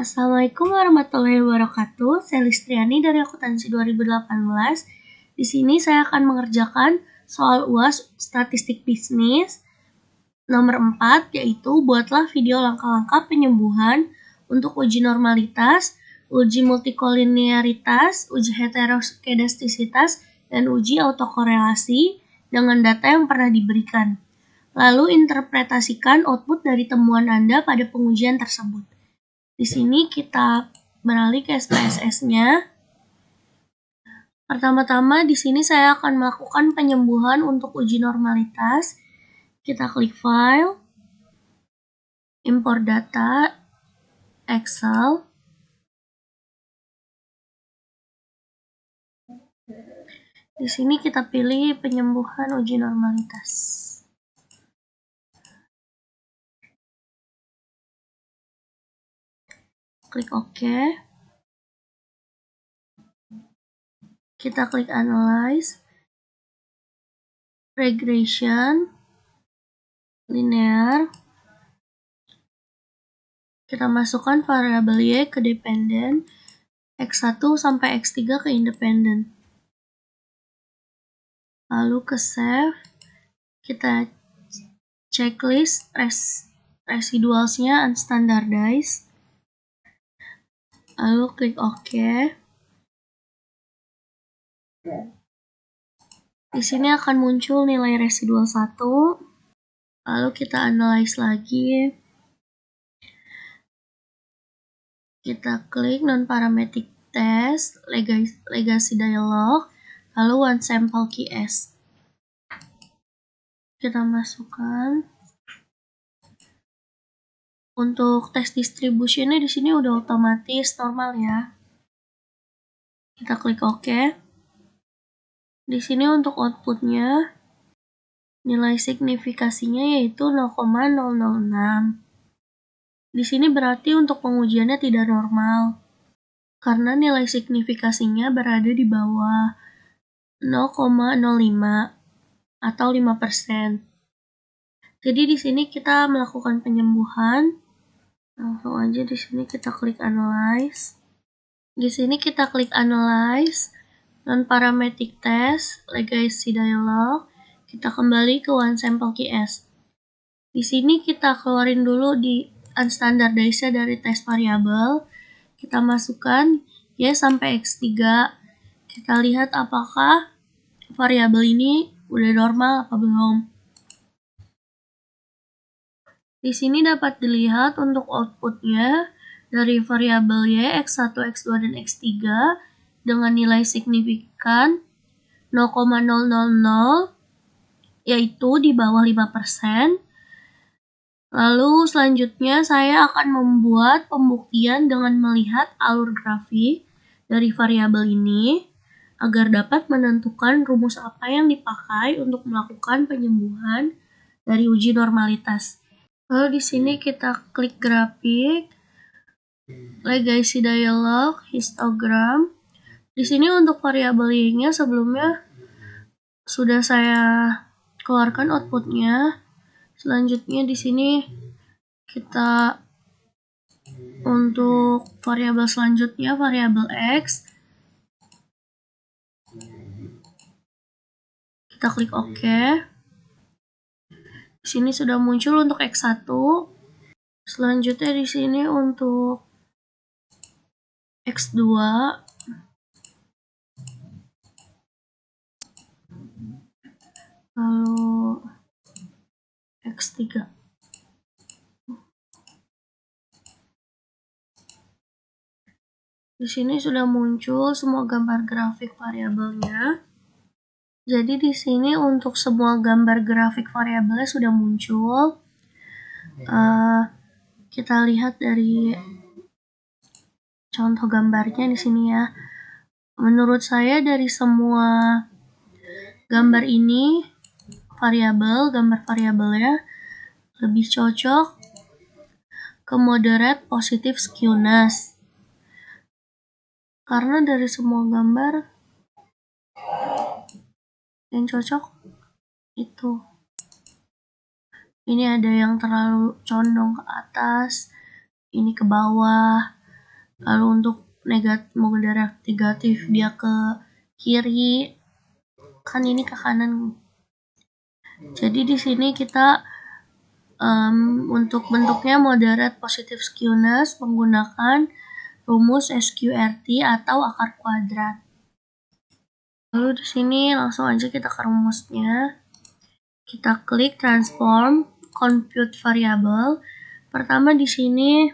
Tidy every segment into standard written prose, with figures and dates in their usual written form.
Assalamualaikum warahmatullahi wabarakatuh. Saya Listriani dari akuntansi 2018. Di sini saya akan mengerjakan soal UAS statistik bisnis nomor 4, yaitu buatlah video langkah-langkah penyembuhan untuk uji normalitas, uji multikolinearitas, uji heterokedastisitas, dan uji autokorelasi dengan data yang pernah diberikan. Lalu interpretasikan output dari temuan Anda pada pengujian tersebut. Di sini kita beralih ke SPSS-nya. Pertama-tama di sini saya akan melakukan penyembuhan untuk uji normalitas. Kita klik File, Import Data, Excel. Di sini kita pilih penyembuhan uji normalitas. Klik OK. Kita klik Analyze, Regression, Linear. Kita masukkan variabel Y ke dependent, X1 sampai X3 ke independent. Lalu ke Save. Kita checklist residualsnya unstandardized. Lalu klik OK. Di sini akan muncul nilai residual 1. Lalu kita analyze lagi. Kita klik non-parametric test, legacy dialog, lalu one sample key S. Kita masukkan. Untuk test distributionnya di sini udah otomatis normal ya. Kita klik OK. Di sini untuk outputnya nilai signifikasinya yaitu 0,006. Di sini berarti untuk pengujiannya tidak normal karena nilai signifikasinya berada di bawah 0,05 atau 5%. Jadi di sini kita melakukan penyembuhan. Langsung aja di sini kita klik Analyze. Di sini kita klik Analyze, non-parametric test, legacy dialog. Kita kembali ke one sample key S. Di sini kita keluarin dulu di unstandardized dari test variabel. Kita masukkan Y sampai X3. Kita lihat apakah variabel ini udah normal apa belum. Di sini dapat dilihat untuk outputnya dari variabel Y, X1, X2, dan X3 dengan nilai signifikan 0,000 yaitu di bawah 5%. Lalu selanjutnya saya akan membuat pembuktian dengan melihat alur grafik dari variabel ini agar dapat menentukan rumus apa yang dipakai untuk melakukan penyembuhan dari uji normalitas. Lalu di sini kita klik grafik, legacy dialog, histogram. Di sini untuk variabel Y-nya sebelumnya sudah saya keluarkan outputnya. Selanjutnya di sini kita untuk variabel selanjutnya variabel X. Kita klik OK. Di sini sudah muncul untuk X1. Selanjutnya di sini untuk X2. Lalu X3. Di sini sudah muncul semua gambar grafik variabelnya. Jadi di sini untuk semua gambar grafik variabelnya sudah muncul. Kita lihat dari contoh gambarnya di sini ya. Menurut saya dari semua gambar ini gambar variabelnya lebih cocok ke moderate positive skewness. Karena dari semua gambar yang cocok itu. Ini ada yang terlalu condong ke atas, ini ke bawah. Lalu untuk negatif dia ke kiri, kan ini ke kanan. Jadi di sini kita untuk bentuknya moderate positive skewness menggunakan rumus SQRT atau akar kuadrat. Lalu di sini langsung aja kita ke rumusnya. Kita klik transform, compute variable. Pertama di sini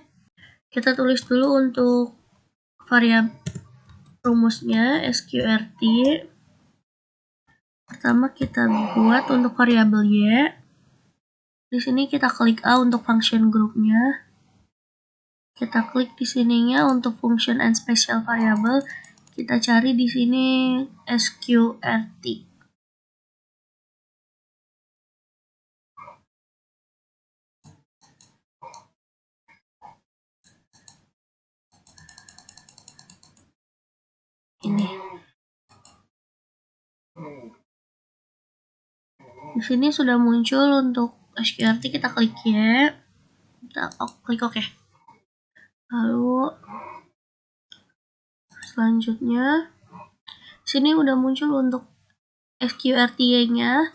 kita tulis dulu untuk variabel rumusnya SQRT. Pertama kita buat untuk variabel Y. Di sini kita klik A untuk function groupnya. Kita klik di sininya untuk function and special variable. Kita cari di sini SQRT. Ini. Di sini sudah muncul untuk SQRT, kita klik ya. Kita klik OK. Lalu selanjutnya sini udah muncul untuk SQRT-nya.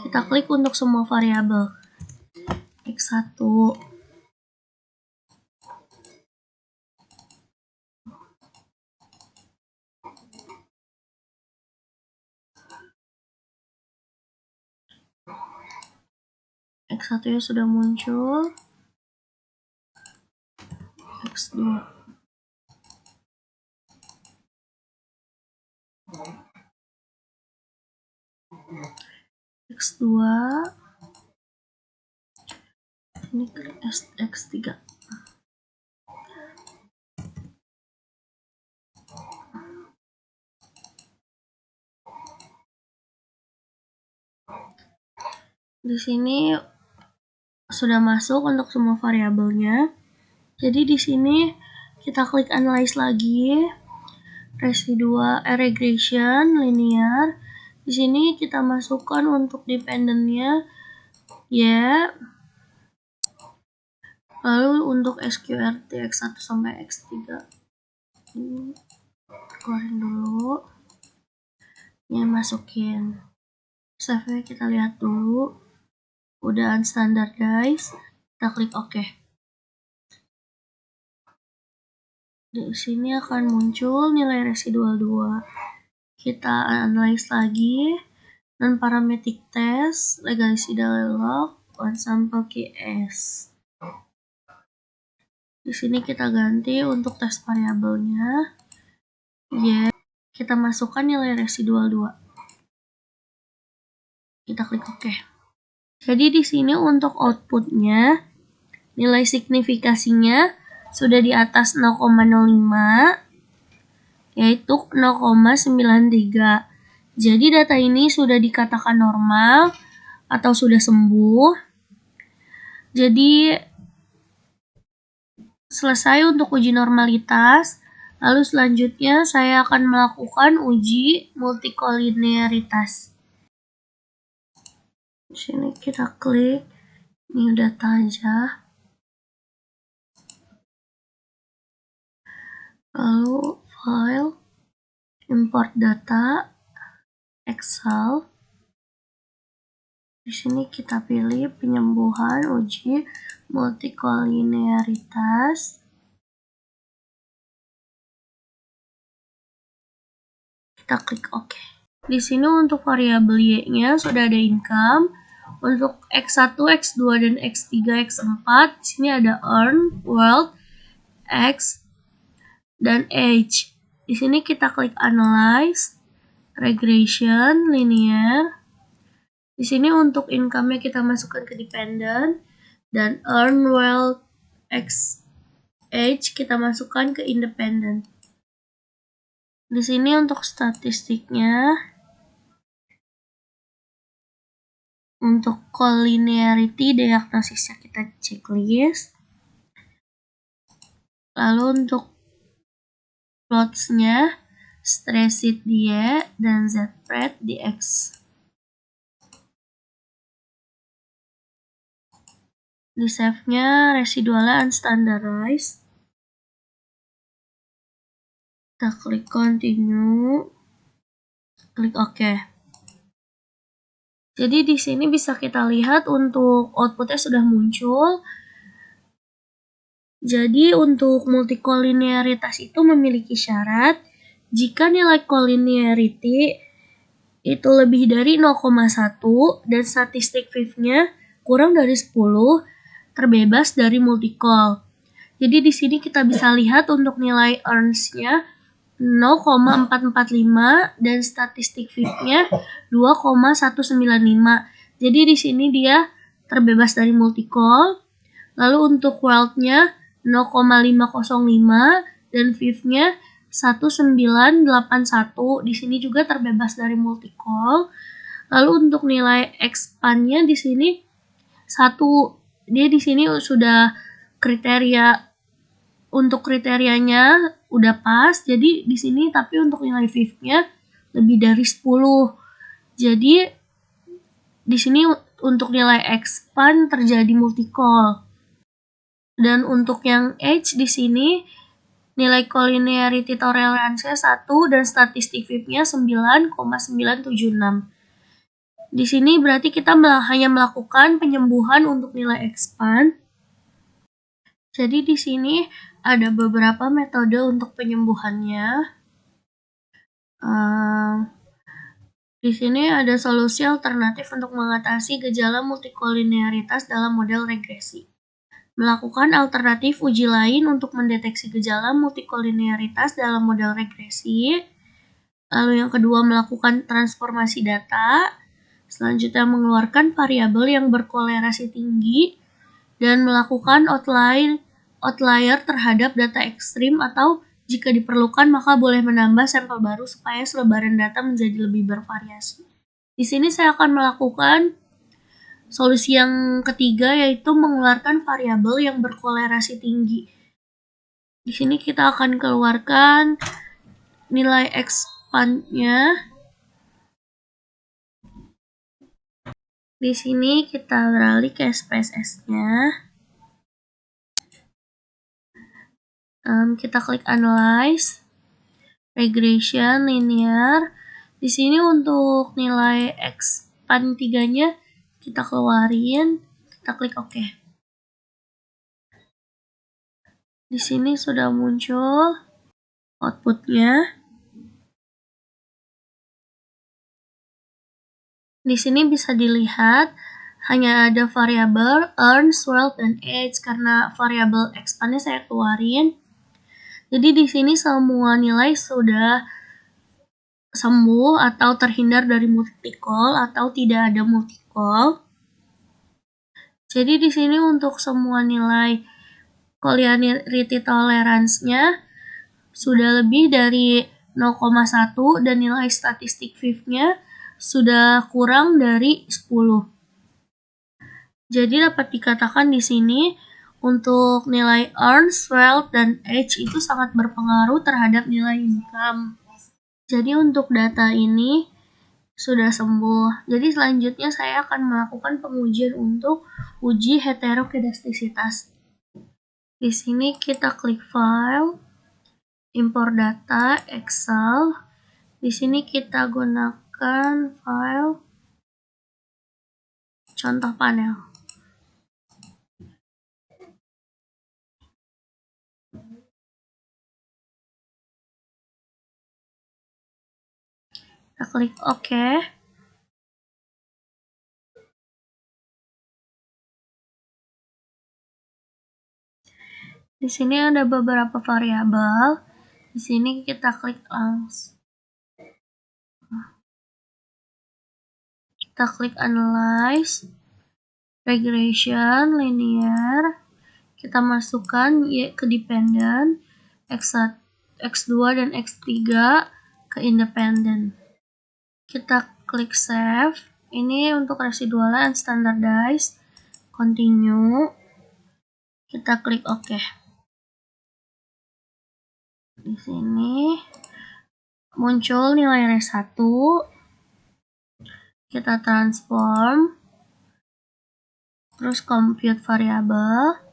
Kita klik untuk semua variabel. X1 X1-nya sudah muncul. X2 X2 ini X3. Di sini sudah masuk untuk semua variabelnya. Jadi di sini kita klik analyze lagi. Regression linear. Di sini kita masukkan untuk dependennya ya. Lalu untuk SQRT X1 sampai X3 ini keluarin dulu. Ini masukin. Save-nya kita lihat dulu. Udah unstandardized. Kita klik OK. Di sini akan muncul nilai residual 2. Kita analyze lagi. Non-parametric test, legacy dialog, one sample KS. Di sini kita ganti untuk tes variabelnya. Ya, kita masukkan nilai residual 2. Kita klik OK. Jadi di sini untuk outputnya, nilai signifikasinya sudah di atas 0,05, yaitu 0,93. Jadi data ini sudah dikatakan normal atau sudah sembuh. Jadi selesai untuk uji normalitas. Lalu selanjutnya saya akan melakukan uji multikolinearitas. Di sini kita klik new data aja. Lalu file, import data, Excel. Di sini kita pilih penyembuhan uji multikolinearitas. Kita klik OK. Di sini untuk variabel Y-nya sudah ada income. Untuk X1, X2, dan X3, X4, di sini ada earn, world, X, dan age. Di sini kita klik analyze, regression, linear. Di sini untuk income-nya kita masukkan ke dependent, dan earn, world, X, age kita masukkan ke independent. Di sini untuk statistiknya, untuk collinearity diagnosisnya kita checklist. Lalu untuk plots-nya stress-it di Y dan Z-pred di X. Di save-nya residualnya unstandardized. Kita klik continue, klik OK. Jadi di sini bisa kita lihat untuk outputnya sudah muncul. Jadi untuk multikolinearitas itu memiliki syarat jika nilai collinearity itu lebih dari 0,1 dan statistik fifth-nya kurang dari 10, terbebas dari multicol. Jadi di sini kita bisa lihat untuk nilai earns-nya 0,445 dan statistik fifth-nya 2,195. Jadi di sini dia terbebas dari multicol. Lalu untuk wealth-nya 0,505 dan fifth-nya 1981. Di sini juga terbebas dari multicol. Lalu untuk nilai expand-nya di sini 1. Dia di sini sudah kriteria, untuk kriterianya udah pas. Jadi di sini tapi untuk nilai fifth-nya lebih dari 10. Jadi di sini untuk nilai expand terjadi multicol. Dan untuk yang H di sini nilai collinearity tolerance-nya 1 dan statistik fifth-nya 9,976. Di sini berarti kita hanya melakukan penyembuhan untuk nilai expand. Jadi di sini ada beberapa metode untuk penyembuhannya. Di sini ada solusi alternatif untuk mengatasi gejala multikolinearitas dalam model regresi. Melakukan alternatif uji lain untuk mendeteksi gejala multikolinearitas dalam model regresi. Lalu yang kedua, melakukan transformasi data. Selanjutnya, mengeluarkan variabel yang berkolerasi tinggi dan melakukan outlier terhadap data ekstrim, atau jika diperlukan maka boleh menambah sampel baru supaya selebaran data menjadi lebih bervariasi. Di sini saya akan melakukan solusi yang ketiga, yaitu mengeluarkan variabel yang berkolerasi tinggi. Di sini kita akan keluarkan nilai expand-nya. Di sini kita beralih ke SPSS-nya. Kita klik analyze, regression, linear. Di sini untuk nilai expand 3-nya kita keluarin, kita klik OK. Di sini sudah muncul outputnya. Di sini bisa dilihat hanya ada variabel earns, wealth, dan age karena variabel expand-nya saya keluarin. Jadi di sini semua nilai sudah sembuh atau terhindar dari multicol atau tidak ada multicol. Jadi di sini untuk semua nilai collinearity tolerance-nya sudah lebih dari 0,1 dan nilai statistik fifth-nya sudah kurang dari 10. Jadi dapat dikatakan di sini untuk nilai earns, wealth, dan age itu sangat berpengaruh terhadap nilai income. Jadi untuk data ini sudah sembuh. Jadi selanjutnya saya akan melakukan pengujian untuk uji heterokedastisitas. Di sini kita klik file, import data, Excel. Di sini kita gunakan file contoh panel. Kita klik OK. Di sini ada beberapa variabel. Di sini kita klik langsung. Kita klik analyze, regression, linear. Kita masukkan Y ke dependent, X1, X2 dan X3 ke independent. Kita klik save. Ini untuk residual and standardized. Continue. Kita klik OK. Di sini muncul nilai R1. Kita transform. Terus compute variable.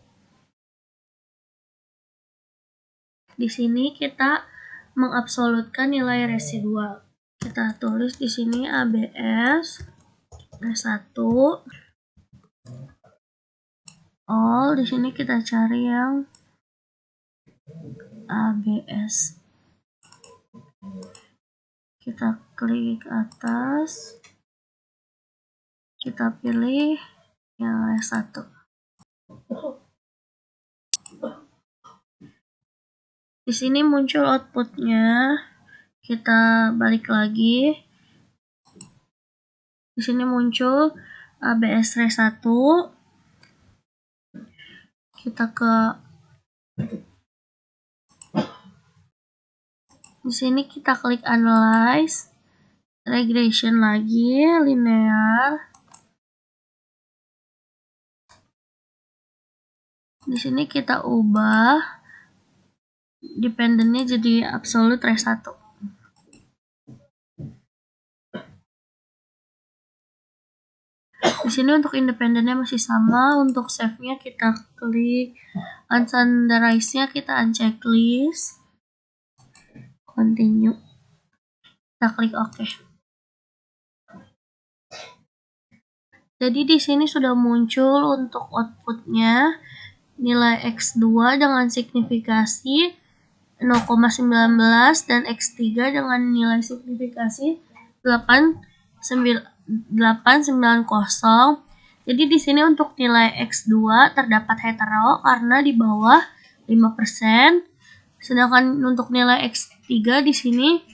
Di sini kita mengabsolutkan nilai residual. Kita tulis di sini ABS R1. All, di sini kita cari yang ABS. Kita klik atas, kita pilih yang R1. Di sini muncul outputnya. Kita balik lagi. Di sini muncul ABS R1. Kita di sini kita klik analyze, regression lagi, linear. Di sini kita ubah dependennya jadi absolute R1. Di sini untuk independennya masih sama. Untuk save-nya kita klik, unstandardized-nya kita unchecklist, continue. Kita klik OK. Jadi di sini sudah muncul untuk outputnya nilai X2 dengan signifikasi 0,19 dan X3 dengan nilai signifikasi 890. Jadi di sini untuk nilai X2 terdapat hetero karena di bawah 5%, sedangkan untuk nilai X3 di sini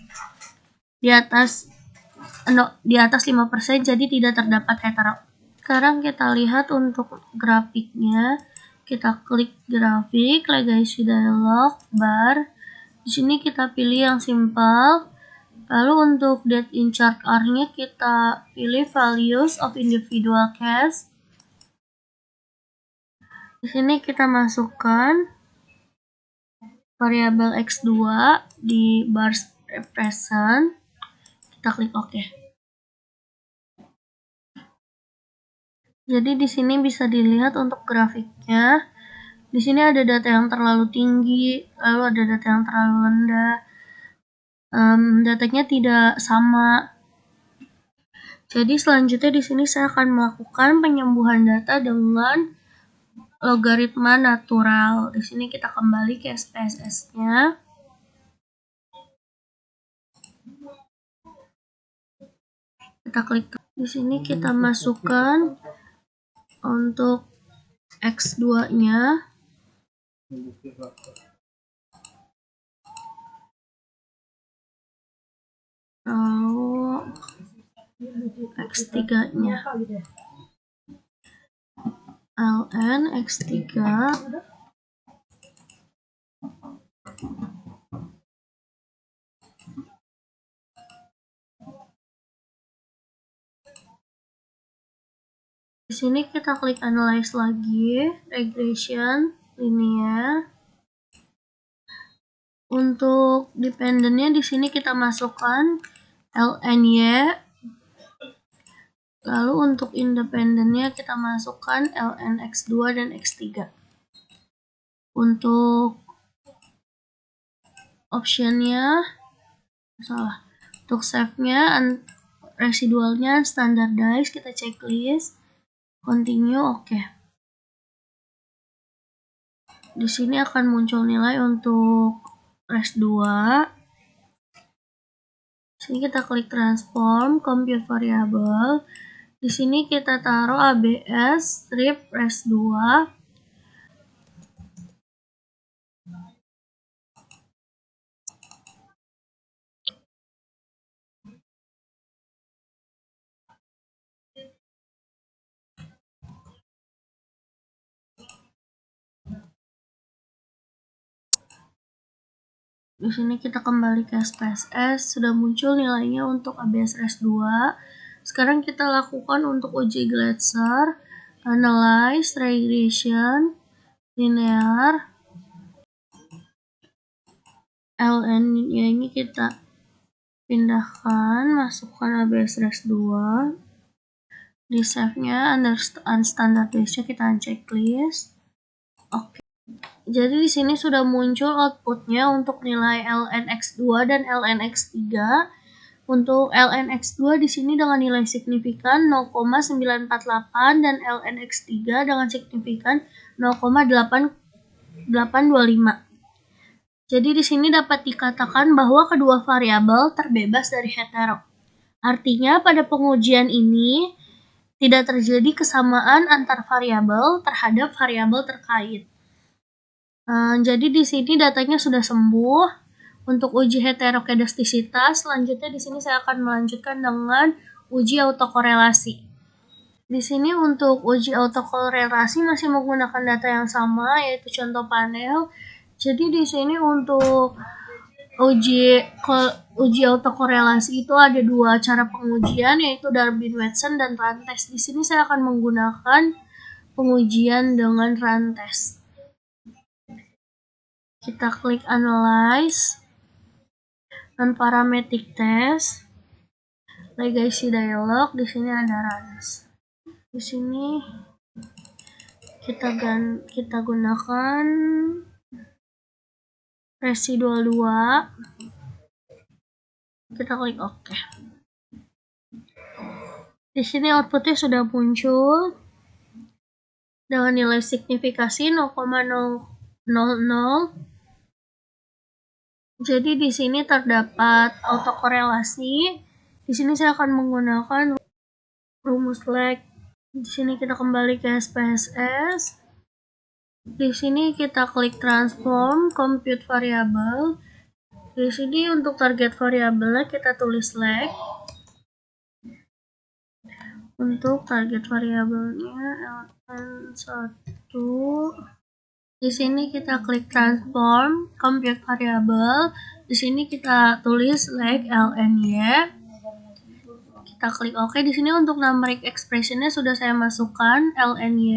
di atas 5%, jadi tidak terdapat hetero. Sekarang kita lihat untuk grafiknya. Kita klik grafik, legacy dialog bar. Di sini kita pilih yang simple. Lalu untuk date in chart R-nya kita pilih values of individual case. Di sini kita masukkan variabel X2 di bar represent. Kita klik OK. Jadi di sini bisa dilihat untuk grafiknya. Di sini ada data yang terlalu tinggi, lalu ada data yang terlalu rendah. Datanya tidak sama. Jadi selanjutnya di sini saya akan melakukan penyembuhan data dengan logaritma natural. Di sini kita kembali ke SPSS-nya. Kita klik di sini, kita masukkan untuk X2-nya. Lalu X3-nya. ln X3 di sini kita klik analyze lagi, regression, linear. Untuk dependennya di sini kita masukkan lny. Lalu untuk independennya kita masukkan ln X2 dan X3. Untuk optionnya salah. Untuk save-nya residualnya standardized, kita checklist, continue, OK. Di sini akan muncul nilai untuk res2. Di sini kita klik transform, compute variable. Di sini kita taruh ABS strip res2. Di sini kita kembali ke SPSS, sudah muncul nilainya untuk ABS res2. Sekarang kita lakukan untuk uji Glatzer, analyze, regression, linear. ln-nya ini kita pindahkan, masukkan ABS res2. Di save-nya unstandardized-nya kita unchecklist. Oke. Jadi di sini sudah muncul outputnya untuk nilai lnx2 dan lnx3. Untuk lnx2 di sini dengan nilai signifikan 0,948 dan lnx3 dengan signifikan 0,8825. Jadi di sini dapat dikatakan bahwa kedua variabel terbebas dari hetero. Artinya pada pengujian ini tidak terjadi kesamaan antar variabel terhadap variabel terkait. Jadi di sini datanya sudah sembuh. Untuk uji heterokedastisitas, selanjutnya di sini saya akan melanjutkan dengan uji autokorelasi. Di sini untuk uji autokorelasi masih menggunakan data yang sama, yaitu contoh panel. Jadi di sini untuk uji autokorelasi itu ada dua cara pengujian, yaitu Darwin-Watson dan run test. Di sini saya akan menggunakan pengujian dengan run test. Kita klik analyze, non-parametric test, legacy dialog. Di sini ada runs. Di sini kita gunakan residual 2. Kita klik OK. Di sini outputnya sudah muncul dengan nilai signifikasi 0,000. Jadi di sini terdapat autokorelasi. Di sini saya akan menggunakan rumus lag. Di sini kita kembali ke SPSS. Di sini kita klik transform compute variable. Di sini untuk target variabelnya kita tulis lag. Untuk target variabelnya ln1. Di sini kita klik transform compute variable. Di sini kita tulis lag lny. Kita klik OK. Di sini untuk numeric expressionnya sudah saya masukkan lny.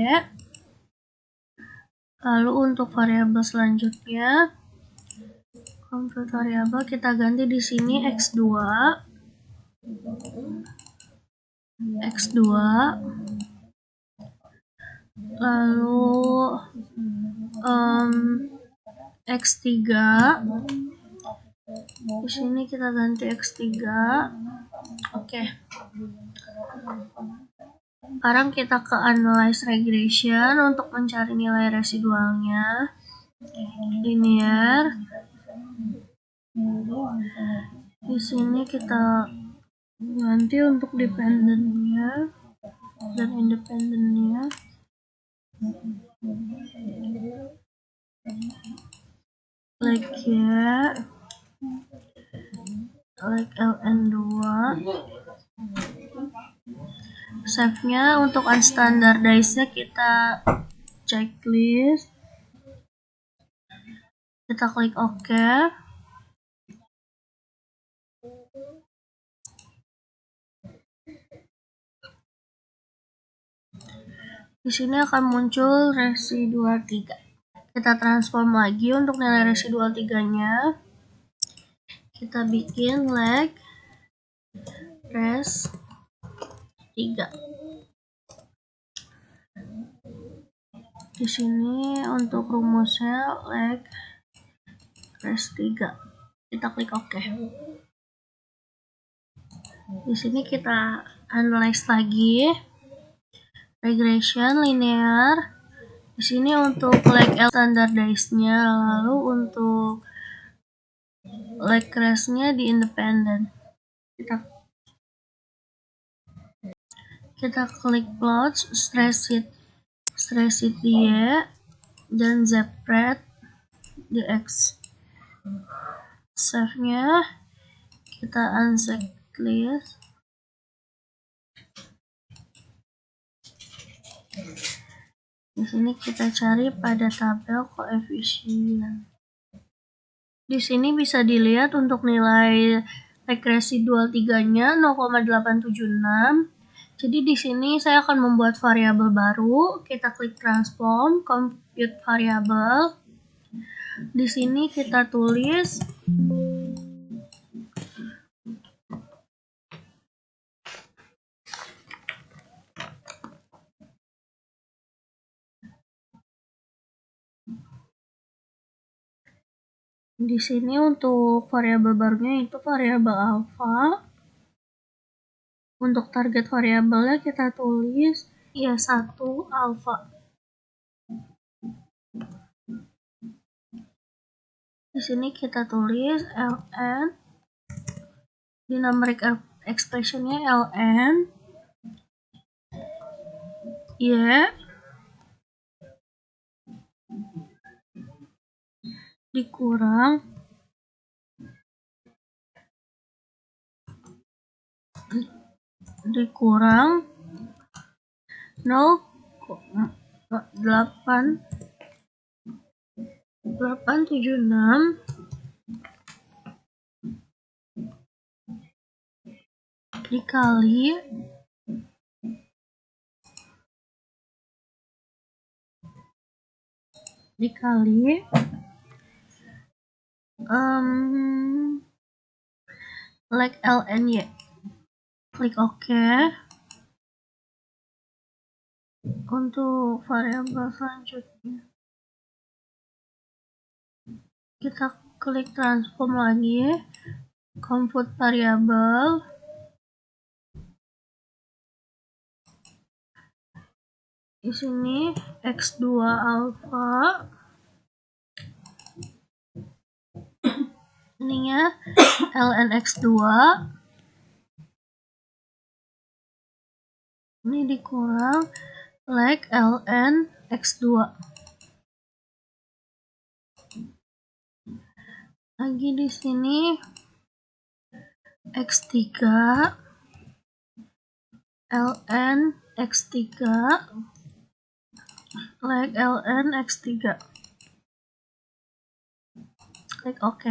Lalu untuk variabel selanjutnya, compute variabel kita ganti di sini x2. Lalu x3. Di sini kita ganti x3. Oke. Sekarang kita ke analyze regression untuk mencari nilai residualnya. Linear. Di sini kita ganti untuk dependennya dan independennya. Like ln2. Save-nya untuk unstandardized-nya kita checklist. Kita klik OK. Di sini akan muncul residual 3. Kita transform lagi untuk nilai residual 3-nya. Kita bikin lag res 3. Di sini untuk rumusnya lag res 3. Kita klik OK. Di sini kita analyze lagi. Regression linear. Di sini untuk lag standardized-nya, lalu untuk lag res-nya di independent. Kita klik plot stress sheet Y dan zepred di X. Save-nya kita unchecklist. Di sini kita cari pada tabel koefisien. Di sini bisa dilihat untuk nilai lag residual 3-nya 0,876. Jadi di sini saya akan membuat variabel baru. Kita klik transform compute variable. Di sini kita tulis Di sini untuk variabel barunya itu variabel alfa. Untuk target variabelnya kita tulis ya 1 alfa. Di sini kita tulis ln, di numeric expressionnya ln y dikurang dikurang 0,876 dikali like ln y. Klik OK. Untuk variabel selanjutnya kita klik transform lagi, compute variabel. Di sini x2 alfa, ininya ln x2, ini dikurang like ln x2. Lagi di sini x3 ln x3 like ln x3. Klik OK.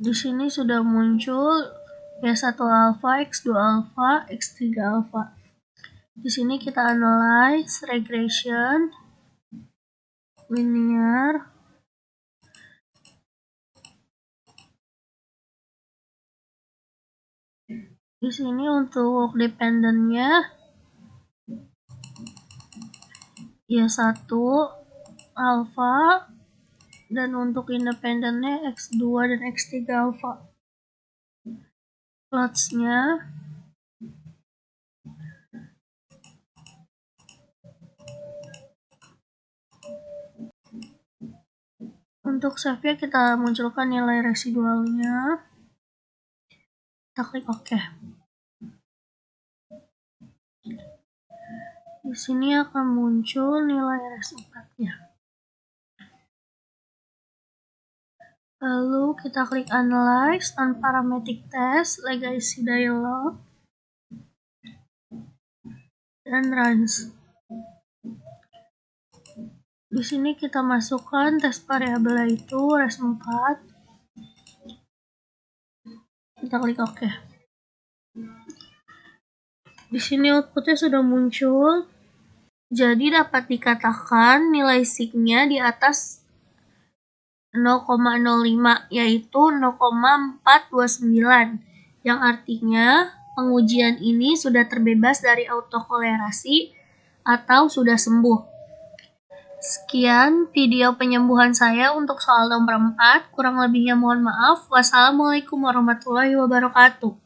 Di sini sudah muncul Y1 alfa, X2 alfa, X3 alfa. Di sini kita analyze regression, linear, di sini untuk dependennya Y1 alfa, dan untuk independennya X2 dan X3 alfa. Plotsnya untuk save-nya kita munculkan nilai residualnya. Kita klik OK. Di sini akan muncul nilai res 4-nya. Lalu kita klik analyze non-parametric test, legacy dialog, dan runs. Di sini kita masukkan tes variabel itu res 4. Kita klik OK. Di sini outputnya sudah muncul. Jadi dapat dikatakan nilai sig-nya di atas 0,05, yaitu 0,429, yang artinya pengujian ini sudah terbebas dari autokolerasi atau sudah sembuh. Sekian video penyembuhan saya untuk soal nomor 4. Kurang lebihnya mohon maaf. Wassalamualaikum warahmatullahi wabarakatuh.